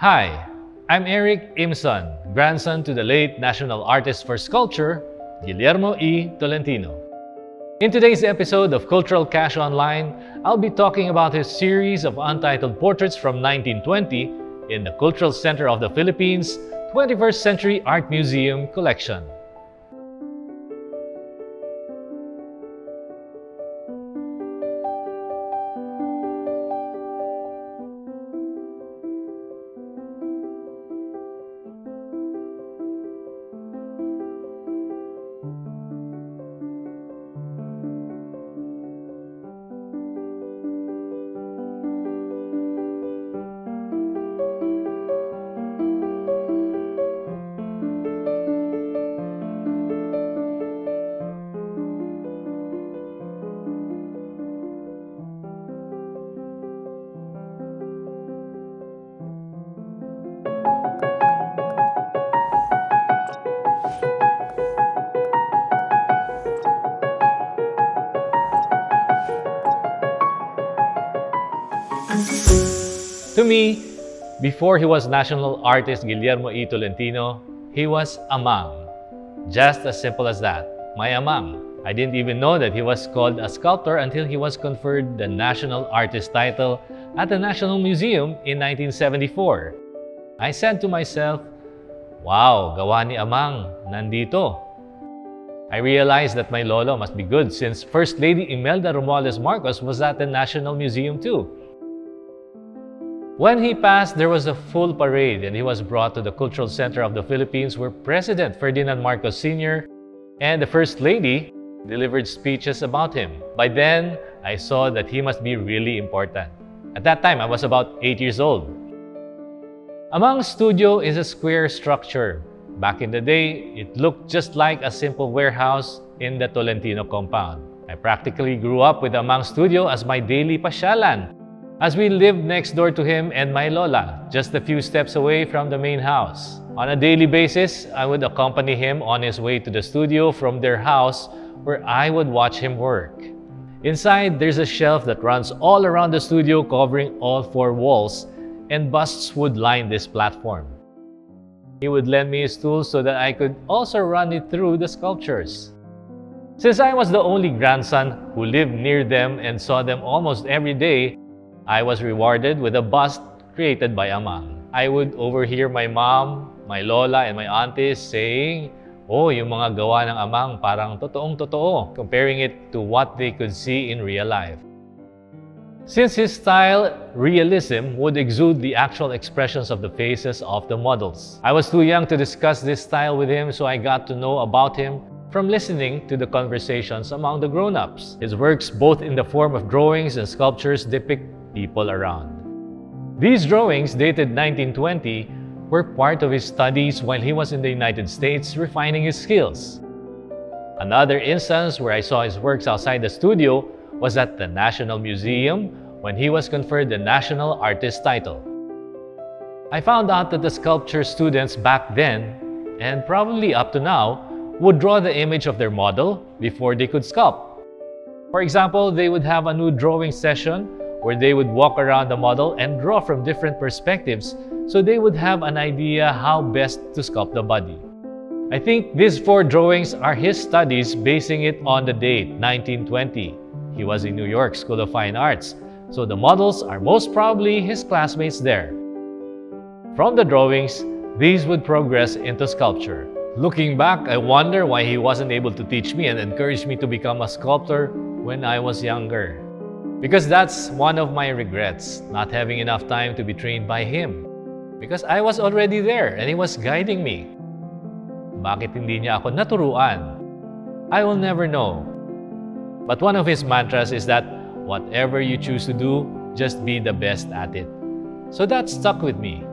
Hi, I'm Erik Imson, grandson to the late National Artist for Sculpture, Guillermo Tolentino. In today's episode of Cultural Cash Online, I'll be talking about his series of untitled portraits from 1920 in the Cultural Center of the Philippines 21st Century Art Museum collection. To me, before he was National Artist Guillermo Tolentino, he was Amang. Just as simple as that, my Amang. I didn't even know that he was called a sculptor until he was conferred the National Artist title at the National Museum in 1974. I said to myself, wow, gawa ni Amang, nandito. I realized that my lolo must be good since First Lady Imelda Romualdez Marcos was at the National Museum too. When he passed, there was a full parade and he was brought to the Cultural Center of the Philippines where President Ferdinand Marcos Sr. and the First Lady delivered speeches about him. By then, I saw that he must be really important. At that time, I was about 8 years old. Amang's studio is a square structure. Back in the day, it looked just like a simple warehouse in the Tolentino compound. I practically grew up with Amang's studio as my daily pasyalan, as we lived next door to him and my lola, just a few steps away from the main house. On a daily basis, I would accompany him on his way to the studio from their house where I would watch him work. Inside, there's a shelf that runs all around the studio covering all 4 walls, and busts would line this platform. He would lend me his tools so that I could also run it through the sculptures. Since I was the only grandson who lived near them and saw them almost every day, I was rewarded with a bust created by Amang. I would overhear my mom, my lola, and my aunties saying, "Oh, yung mga gawa ng Amang parang totoong-totoo," comparing it to what they could see in real life. Since his style, realism, would exude the actual expressions of the faces of the models. I was too young to discuss this style with him, so I got to know about him from listening to the conversations among the grown-ups. His works, both in the form of drawings and sculptures, depict people around. These drawings, dated 1920, were part of his studies while he was in the United States refining his skills. Another instance where I saw his works outside the studio was at the National Museum when he was conferred the National Artist title. I found out that the sculpture students back then, and probably up to now, would draw the image of their model before they could sculpt. For example, they would have a nude drawing session where they would walk around the model and draw from different perspectives so they would have an idea how best to sculpt the body. I think these 4 drawings are his studies, basing it on the date, 1920. He was in New York School of Fine Arts, so the models are most probably his classmates there. From the drawings, these would progress into sculpture. Looking back, I wonder why he wasn't able to teach me and encourage me to become a sculptor when I was younger. Because that's one of my regrets, not having enough time to be trained by him. Because I was already there and he was guiding me. Bakit hindi niya ako naturuan? I will never know. But one of his mantras is that whatever you choose to do, just be the best at it. So that stuck with me.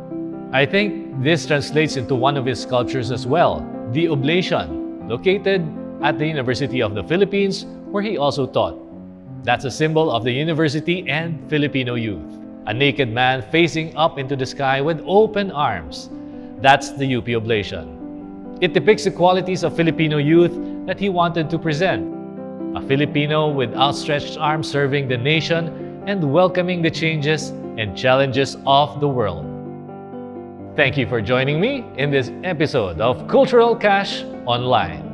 I think this translates into one of his sculptures as well, the Oblation, located at the University of the Philippines, where he also taught. That's a symbol of the university and Filipino youth. A naked man facing up into the sky with open arms. That's the UP Oblation. It depicts the qualities of Filipino youth that he wanted to present. A Filipino with outstretched arms serving the nation and welcoming the changes and challenges of the world. Thank you for joining me in this episode of Cultural Cash Online.